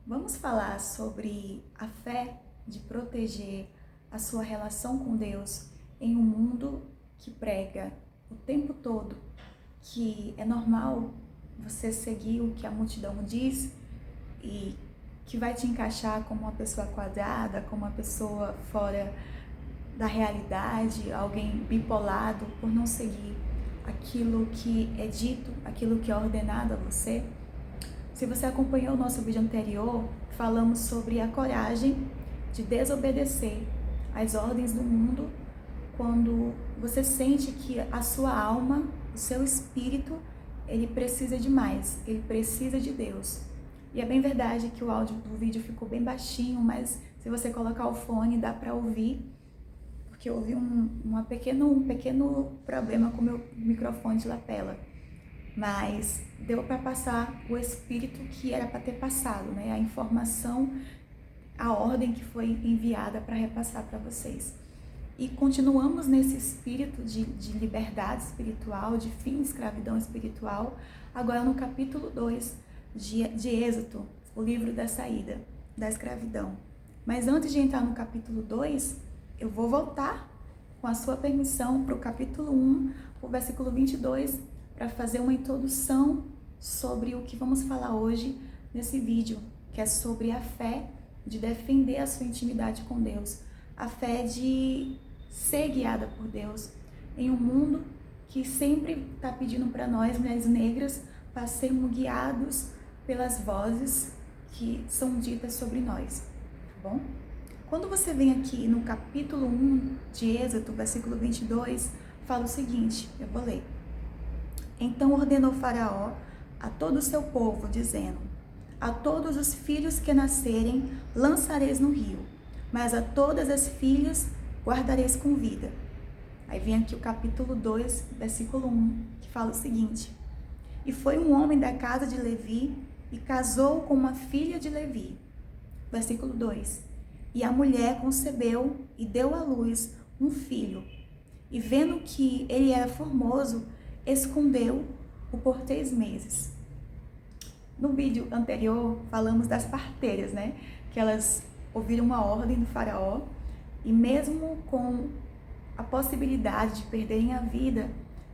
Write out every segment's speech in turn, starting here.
Vamos falar sobre a fé de proteger a sua relação com Deus em um mundo que prega o tempo todo que é normal você seguir o que a multidão diz e que vai te encaixar como uma pessoa quadrada, como uma pessoa fora da realidade, alguém bipolado por não seguir aquilo que é dito, aquilo que é ordenado a você. Se você acompanhou o nosso vídeo anterior, falamos sobre a coragem de desobedecer às ordens do mundo quando você sente que a sua alma, o seu espírito, ele precisa de mais, ele precisa de Deus. E é bem verdade que o áudio do vídeo ficou bem baixinho, mas se você colocar o fone dá para ouvir, porque houve um pequeno problema com o meu microfone de lapela. Mas deu para passar o espírito que era para ter passado, né? A informação, a ordem que foi enviada para repassar para vocês. E continuamos nesse espírito de liberdade espiritual, de fim de escravidão espiritual, agora no capítulo 2 de Êxodo, o livro da saída da escravidão. Mas antes de entrar no capítulo 2, eu vou voltar, com a sua permissão, para o capítulo 1, o versículo 22, para fazer uma introdução sobre o que vamos falar hoje nesse vídeo, que é sobre a fé de defender a sua intimidade com Deus, a fé de ser guiada por Deus em um mundo que sempre está pedindo para nós, mulheres negras, para sermos guiados pelas vozes que são ditas sobre nós, tá bom? Quando você vem aqui no capítulo 1 de Êxodo, versículo 22, fala o seguinte, eu vou ler. Então ordenou Faraó a todo o seu povo, dizendo: a todos os filhos que nascerem lançareis no rio, mas a todas as filhas guardareis com vida. Aí vem aqui o capítulo 2, versículo 1, que fala o seguinte: e foi um homem da casa de Levi e casou com uma filha de Levi. Versículo 2: e a mulher concebeu e deu à luz um filho, e vendo que ele era formoso, escondeu-o por 3 meses. No vídeo anterior, falamos das parteiras, né? Que elas ouviram uma ordem do faraó e mesmo com a possibilidade de perderem a vida,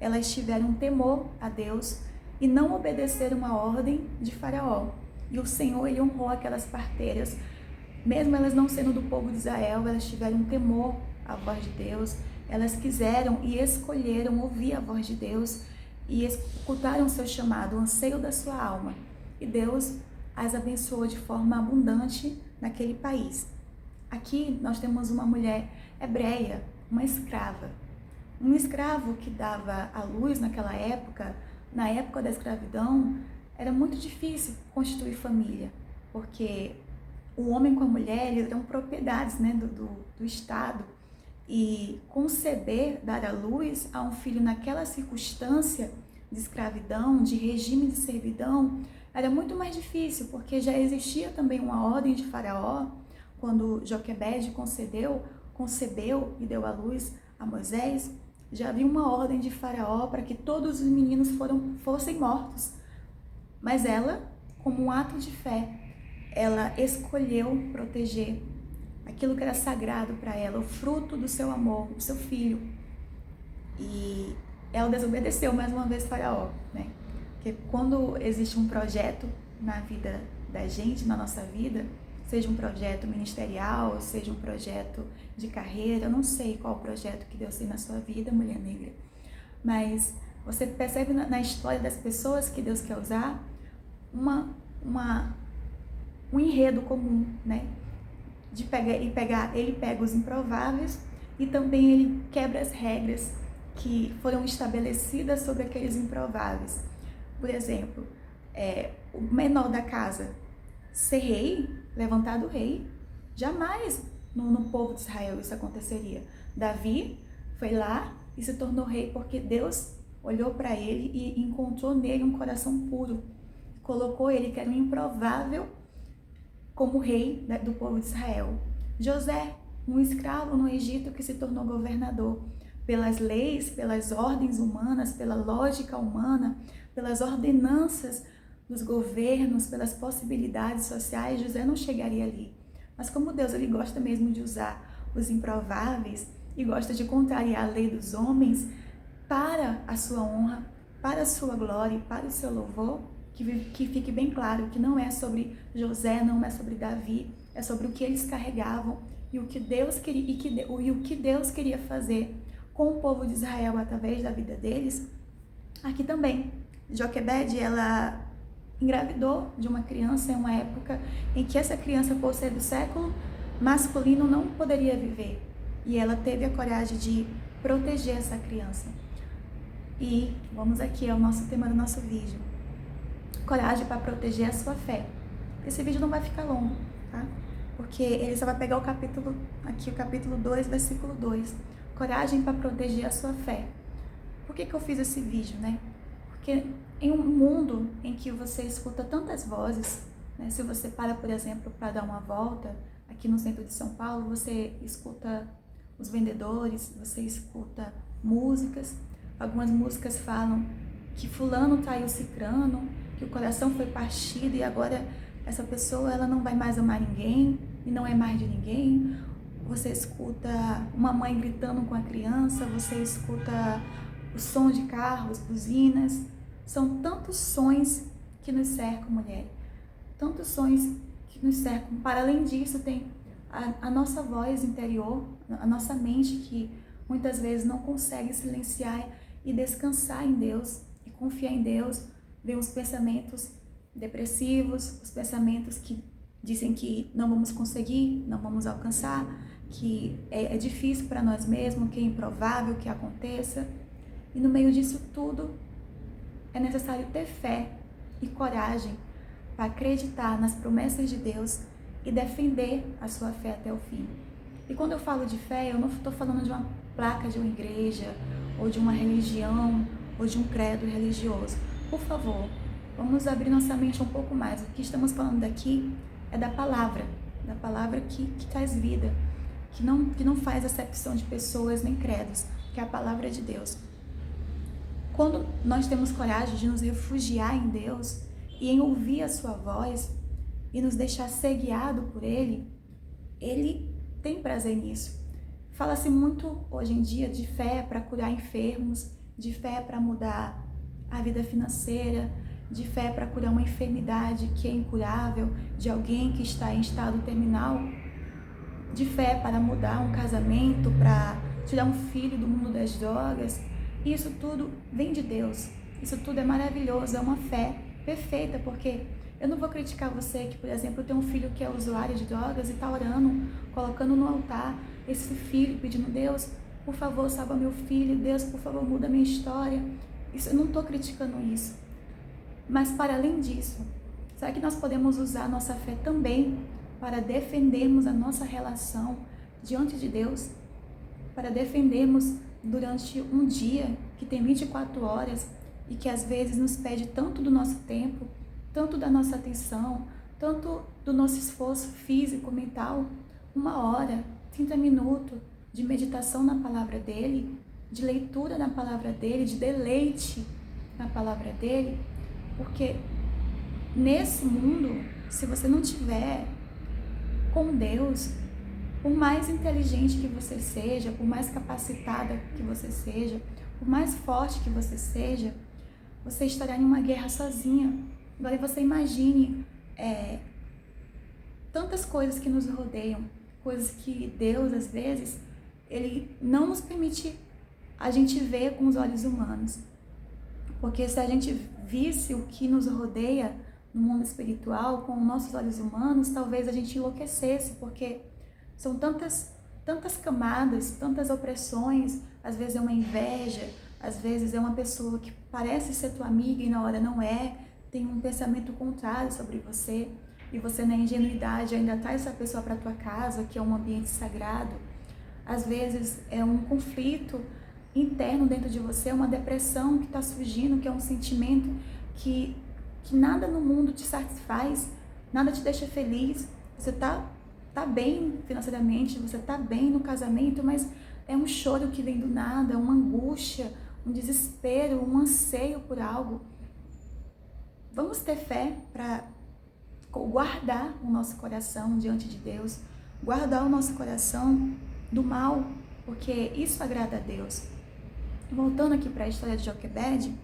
elas tiveram temor a Deus e não obedeceram a ordem de faraó. E o Senhor, ele honrou aquelas parteiras, mesmo elas não sendo do povo de Israel, elas tiveram temor à voz de Deus, elas quiseram e escolheram ouvir a voz de Deus e escutaram o seu chamado, o anseio da sua alma. E Deus as abençoou de forma abundante naquele país. Aqui nós temos uma mulher hebreia, uma escrava. Um escravo que dava à luz naquela época, na época da escravidão, era muito difícil constituir família, porque o homem com a mulher, eles eram propriedades, né, do Estado. E conceber, dar à luz a um filho naquela circunstância de escravidão, de regime de servidão, era muito mais difícil, porque já existia também uma ordem de Faraó, quando Joquebede concebeu e deu à luz a Moisés, já havia uma ordem de Faraó para que todos os meninos fossem mortos. Mas ela, como um ato de fé, ela escolheu proteger aquilo que era sagrado para ela, o fruto do seu amor, o seu filho. E ela desobedeceu mais uma vez Faraó, né? Porque quando existe um projeto na vida da gente, na nossa vida, seja um projeto ministerial, seja um projeto de carreira, eu não sei qual o projeto que Deus tem na sua vida, mulher negra, mas você percebe na história das pessoas que Deus quer usar um enredo comum, né? Ele pega os improváveis e também ele quebra as regras que foram estabelecidas sobre aqueles improváveis. Por exemplo, o menor da casa ser rei, levantado rei, jamais no povo de Israel isso aconteceria. Davi foi lá e se tornou rei porque Deus olhou para ele e encontrou nele um coração puro. Colocou ele, que era um improvável, como rei do povo de Israel. José, um escravo no Egito que se tornou governador. Pelas leis, pelas ordens humanas, pela lógica humana, pelas ordenanças dos governos, pelas possibilidades sociais, José não chegaria ali. Mas como Deus ele gosta mesmo de usar os improváveis e gosta de contrariar a lei dos homens para a sua honra, para a sua glória e para o seu louvor, que fique bem claro que não é sobre José, não é sobre Davi, é sobre o que eles carregavam e o que Deus queria, e o que Deus queria fazer com o povo de Israel através da vida deles. Aqui também, Joquebede, ela engravidou de uma criança em uma época em que essa criança, por ser do século masculino, não poderia viver. E ela teve a coragem de proteger essa criança. E vamos aqui ao nosso tema do nosso vídeo. Coragem para proteger a sua fé. Esse vídeo não vai ficar longo, tá? Porque ele só vai pegar o capítulo 2, versículo 2. Coragem para proteger a sua fé. Por que eu fiz esse vídeo, né? Porque em um mundo em que você escuta tantas vozes, né? Se você para, por exemplo, para dar uma volta aqui no centro de São Paulo, você escuta os vendedores, você escuta músicas. Algumas músicas falam que fulano traiu cicrano, que o coração foi partido e agora essa pessoa ela não vai mais amar ninguém e não é mais de ninguém. Você escuta uma mãe gritando com a criança, você escuta o som de carros, buzinas. São tantos sons que nos cercam, mulher. Tantos sons que nos cercam. Para além disso, tem a nossa voz interior, a nossa mente que muitas vezes não consegue silenciar e descansar em Deus e confiar em Deus. Vem os pensamentos depressivos, os pensamentos que dizem que não vamos conseguir, não vamos alcançar, que é difícil para nós mesmos, que é improvável que aconteça. E no meio disso tudo, é necessário ter fé e coragem para acreditar nas promessas de Deus e defender a sua fé até o fim. E quando eu falo de fé, eu não estou falando de uma placa de uma igreja, ou de uma religião, ou de um credo religioso. Por favor, vamos abrir nossa mente um pouco mais. O que estamos falando daqui é da palavra que traz vida, que não faz acepção de pessoas nem credos, que é a palavra de Deus. Quando nós temos coragem de nos refugiar em Deus e em ouvir a sua voz e nos deixar ser guiado por Ele, Ele tem prazer nisso. Fala-se muito hoje em dia de fé para curar enfermos, de fé para mudar a vida financeira, de fé para curar uma enfermidade que é incurável, de alguém que está em estado terminal, de fé para mudar um casamento, para tirar um filho do mundo das drogas. Isso tudo vem de Deus, isso tudo é maravilhoso, é uma fé perfeita, porque eu não vou criticar você que, por exemplo, tem um filho que é usuário de drogas e está orando, colocando no altar esse filho, pedindo: Deus, por favor, salva meu filho, Deus, por favor, muda minha história. Isso, eu não estou criticando isso. Mas para além disso, será que nós podemos usar a nossa fé também para defendermos a nossa relação diante de Deus? Para defendermos durante um dia que tem 24 horas e que às vezes nos pede tanto do nosso tempo, tanto da nossa atenção, tanto do nosso esforço físico, mental, 1 hora, 30 minutos de meditação na palavra dele, de leitura na palavra dele, de deleite na palavra dele, porque nesse mundo, se você não tiver com Deus, por mais inteligente que você seja, por mais capacitada que você seja, por mais forte que você seja, você estará em uma guerra sozinha. Agora você imagine tantas coisas que nos rodeiam, coisas que Deus, às vezes, Ele não nos permite a gente ver com os olhos humanos. Porque se a gente visse o que nos rodeia no mundo espiritual com os nossos olhos humanos, talvez a gente enlouquecesse, porque são tantas camadas, tantas opressões. Às vezes é uma inveja, às vezes é uma pessoa que parece ser tua amiga e na hora não é, tem um pensamento contrário sobre você, e você na ingenuidade ainda traz essa pessoa para tua casa, que é um ambiente sagrado. Às vezes é um conflito interno dentro de você, uma depressão que está surgindo, que é um sentimento que nada no mundo te satisfaz, nada te deixa feliz. Você tá bem financeiramente, você tá bem no casamento, mas é um choro que vem do nada, uma angústia, um desespero, um anseio por algo. vamos ter fé para guardar o nosso coração diante de Deus, guardar o nosso coração do mal, porque isso agrada a Deus. Voltando aqui para a história de Joquebede,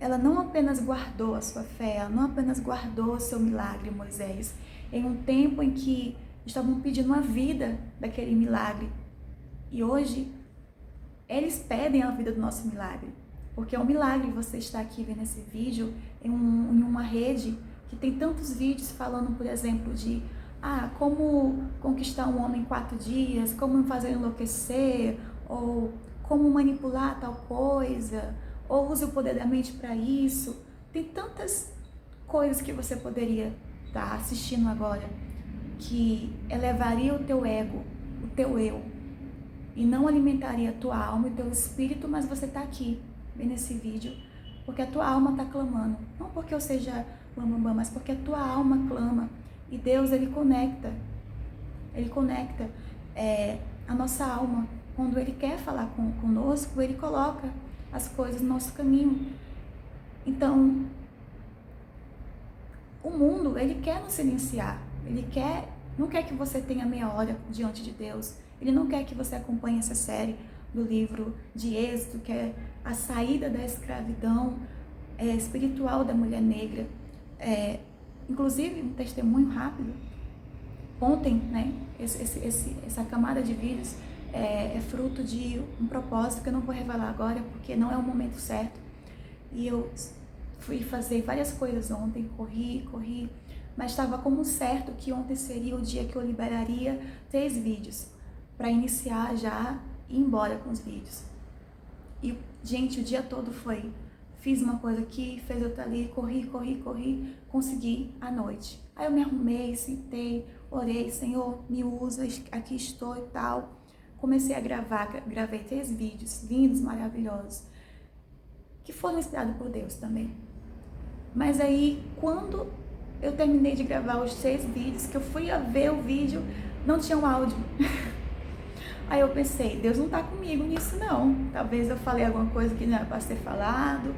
ela não apenas guardou a sua fé, ela não apenas guardou o seu milagre, Moisés, em um tempo em que estavam pedindo a vida daquele milagre. E hoje, eles pedem a vida do nosso milagre, porque é um milagre você estar aqui vendo esse vídeo em uma rede que tem tantos vídeos falando, por exemplo, de como conquistar um homem em 4 dias, como fazer enlouquecer, ou como manipular tal coisa, ou use o poder da mente para isso. Tem tantas coisas que você poderia estar assistindo agora que elevaria o teu ego, o teu eu, e não alimentaria a tua alma e o teu espírito, mas você está aqui vendo esse vídeo porque a tua alma está clamando, não porque eu seja bambambam, mas porque a tua alma clama. E Deus, Ele conecta a nossa alma. Quando Ele quer falar conosco, Ele coloca as coisas no nosso caminho. Então, o mundo, ele quer nos silenciar. Ele não quer que você tenha meia hora diante de Deus. Ele não quer que você acompanhe essa série do livro de Êxodo, que é a saída da escravidão espiritual da mulher negra. Inclusive, um testemunho rápido. Ontem, né, essa camada de vídeos é fruto de um propósito que eu não vou revelar agora, porque não é o momento certo. E eu fui fazer várias coisas ontem, corri, mas estava como certo que ontem seria o dia que eu liberaria 3 vídeos para iniciar já e ir embora com os vídeos. E, gente, o dia todo fiz uma coisa aqui, fez outra ali, corri, consegui à noite. Aí eu me arrumei, sentei, orei, Senhor, me usa, aqui estou e tal. Comecei a gravei 3 vídeos lindos, maravilhosos, que foram inspirados por Deus também. Mas aí, quando eu terminei de gravar os 3 vídeos, que eu fui a ver o vídeo, não tinha um áudio. Aí eu pensei, Deus não tá comigo nisso não. Talvez eu falei alguma coisa que não era para ser falado,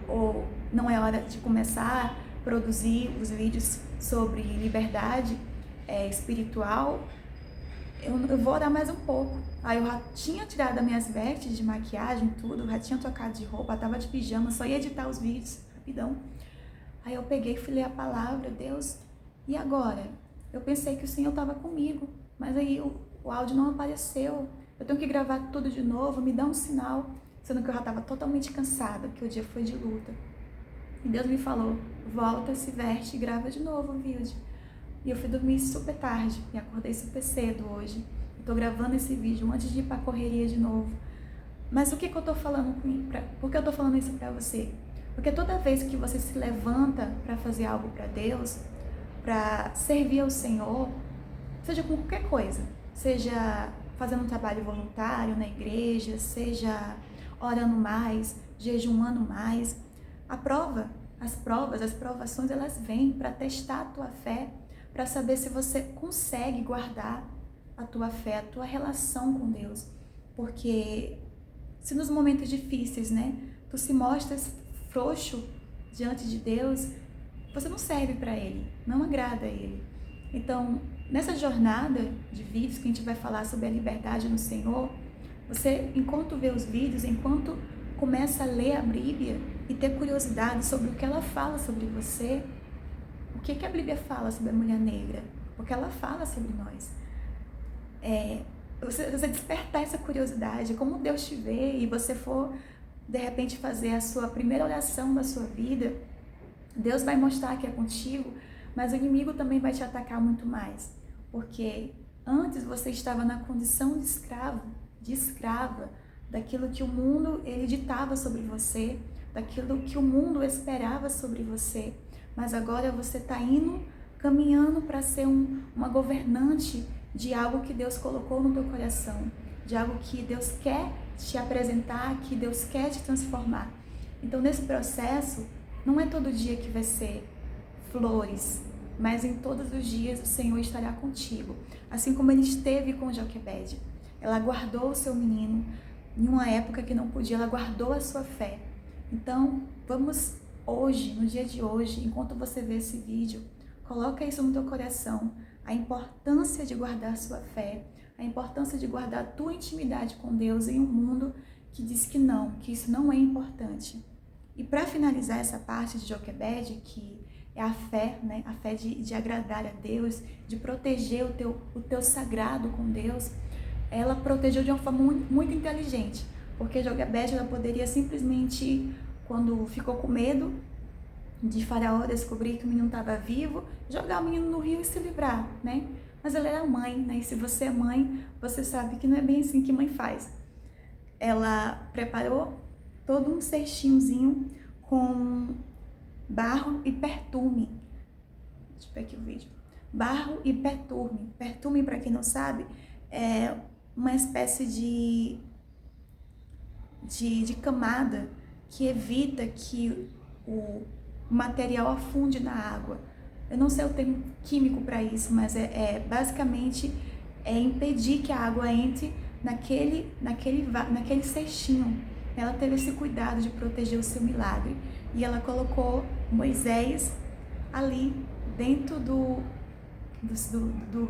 ou não é hora de começar a produzir os vídeos sobre liberdade espiritual. Eu vou orar mais um pouco. Aí eu já tinha tirado as minhas vestes de maquiagem, tudo, já tinha trocado de roupa, tava de pijama, só ia editar os vídeos, rapidão. Aí eu peguei e fui ler a palavra, Deus, e agora? Eu pensei que o Senhor estava comigo, mas aí o áudio não apareceu. Eu tenho que gravar tudo de novo, me dá um sinal, sendo que eu já estava totalmente cansada, porque o dia foi de luta. E Deus me falou, volta, se veste e grava de novo o vídeo. E eu fui dormir super tarde e acordei super cedo hoje. Estou gravando esse vídeo antes de ir para a correria de novo. Mas o que eu estou falando? Por que eu estou falando isso para você? Porque toda vez que você se levanta para fazer algo para Deus, para servir ao Senhor, seja com qualquer coisa, seja fazendo um trabalho voluntário na igreja, seja orando mais, jejuando mais, as provações, elas vêm para testar a tua fé, para saber se você consegue guardar a tua fé, a tua relação com Deus. Porque se nos momentos difíceis, né, tu se mostras frouxo diante de Deus, você não serve para Ele, não agrada a Ele. Então, nessa jornada de vídeos que a gente vai falar sobre a liberdade no Senhor, você, enquanto vê os vídeos, enquanto começa a ler a Bíblia e ter curiosidade sobre o que ela fala sobre você, o que a Bíblia fala sobre a mulher negra, o que ela fala sobre nós. Você despertar essa curiosidade, como Deus te vê, e você for, de repente, fazer a sua primeira oração da sua vida, Deus vai mostrar que é contigo, mas o inimigo também vai te atacar muito mais. Porque antes você estava na condição de escravo, de escrava, daquilo que o mundo ele ditava sobre você, daquilo que o mundo esperava sobre você. Mas agora você está caminhando para ser uma governante de algo que Deus colocou no teu coração, de algo que Deus quer te apresentar, que Deus quer te transformar. Então, nesse processo, não é todo dia que vai ser flores, mas em todos os dias o Senhor estará contigo. Assim como Ele esteve com Joquebede. Ela guardou o seu menino em uma época que não podia, ela guardou a sua fé. Então, vamos hoje, no dia de hoje, enquanto você vê esse vídeo, coloca isso no teu coração, a importância de guardar sua fé, a importância de guardar a tua intimidade com Deus em um mundo que diz que não, que isso não é importante. E para finalizar essa parte de Joquebede, que é a fé, né? A fé de agradar a Deus, de proteger o teu sagrado com Deus, ela protegeu de uma forma muito inteligente, porque Joquebede, ela poderia simplesmente, quando ficou com medo de Faraó descobrir que o menino estava vivo, jogar o menino no rio e se livrar, né? Mas ela era mãe, né? E se você é mãe, você sabe que não é bem assim que mãe faz. Ela preparou todo um cestinhozinho com barro e pertume. Deixa eu ver aqui o vídeo. Barro e pertume. Pertume, para quem não sabe, é uma espécie de camada que evita que o material afunde na água. Eu não sei o termo químico para isso, mas basicamente impedir que a água entre naquele cestinho. Ela teve esse cuidado de proteger o seu milagre. E ela colocou Moisés ali dentro do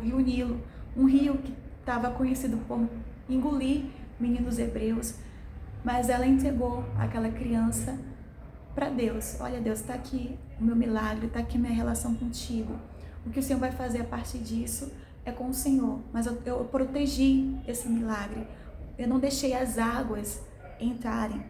rio Nilo, um rio que estava conhecido por engolir meninos hebreus, mas ela entregou aquela criança para Deus. Olha, Deus, está aqui o meu milagre, está aqui a minha relação contigo. O que o Senhor vai fazer a partir disso é com o Senhor, mas eu protegi esse milagre, eu não deixei as águas entrarem.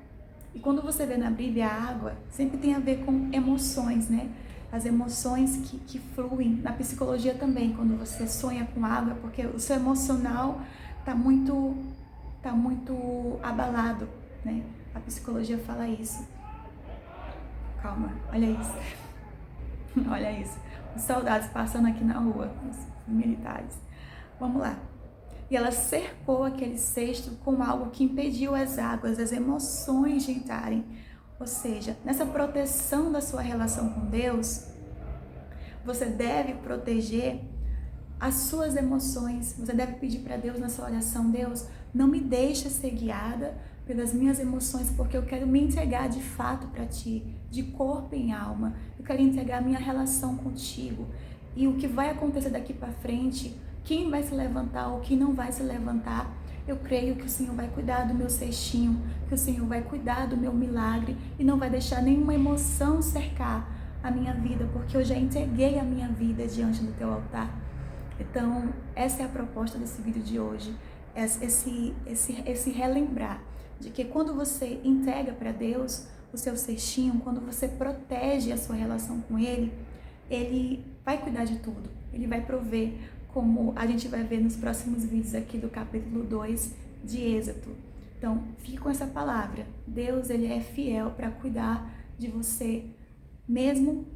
E quando você vê na Bíblia, a água sempre tem a ver com emoções, né? As emoções que fluem. Na psicologia também, quando você sonha com água, porque o seu emocional tá muito abalado, né? A psicologia fala isso. Calma, olha isso. Olha isso. Os soldados passando aqui na rua, os militares. Vamos lá. E ela cercou aquele cesto com algo que impediu as águas, as emoções de entrarem. Ou seja, nessa proteção da sua relação com Deus, você deve proteger as suas emoções. Você deve pedir para Deus na sua oração: Deus, não me deixe ser guiada pelas minhas emoções, porque eu quero me entregar de fato para Ti, de corpo e alma. Eu quero entregar a minha relação contigo. E o que vai acontecer daqui para frente, quem vai se levantar ou quem não vai se levantar, eu creio que o Senhor vai cuidar do meu cestinho, que o Senhor vai cuidar do meu milagre e não vai deixar nenhuma emoção cercar a minha vida, porque eu já entreguei a minha vida diante do Teu altar. Então, essa é a proposta desse vídeo de hoje, esse relembrar de que quando você entrega para Deus o seu cestinho, quando você protege a sua relação com Ele, Ele vai cuidar de tudo, Ele vai prover, como a gente vai ver nos próximos vídeos aqui do capítulo 2 de Êxodo. Então, fique com essa palavra. Deus, Ele é fiel para cuidar de você, mesmo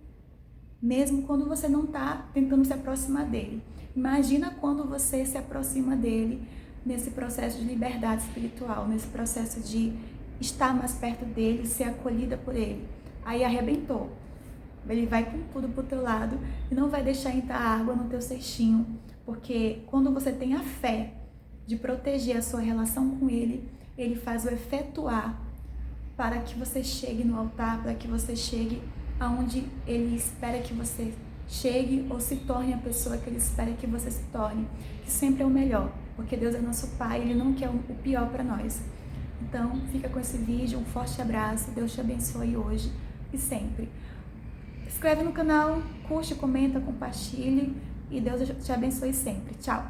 quando você não está tentando se aproximar dEle. Imagina quando você se aproxima dEle nesse processo de liberdade espiritual, nesse processo de estar mais perto dEle, ser acolhida por Ele. Aí arrebentou. Ele vai com tudo pro teu lado e não vai deixar entrar água no teu cestinho, porque quando você tem a fé de proteger a sua relação com Ele, Ele faz o efetuar para que você chegue no altar, para que você chegue aonde Ele espera que você chegue ou se torne a pessoa que Ele espera que você se torne, que sempre é o melhor, porque Deus é nosso Pai, Ele não quer o pior para nós. Então, fica com esse vídeo, um forte abraço, Deus te abençoe hoje e sempre. Se inscreve no canal, curte, comenta, compartilhe e Deus te abençoe sempre. Tchau!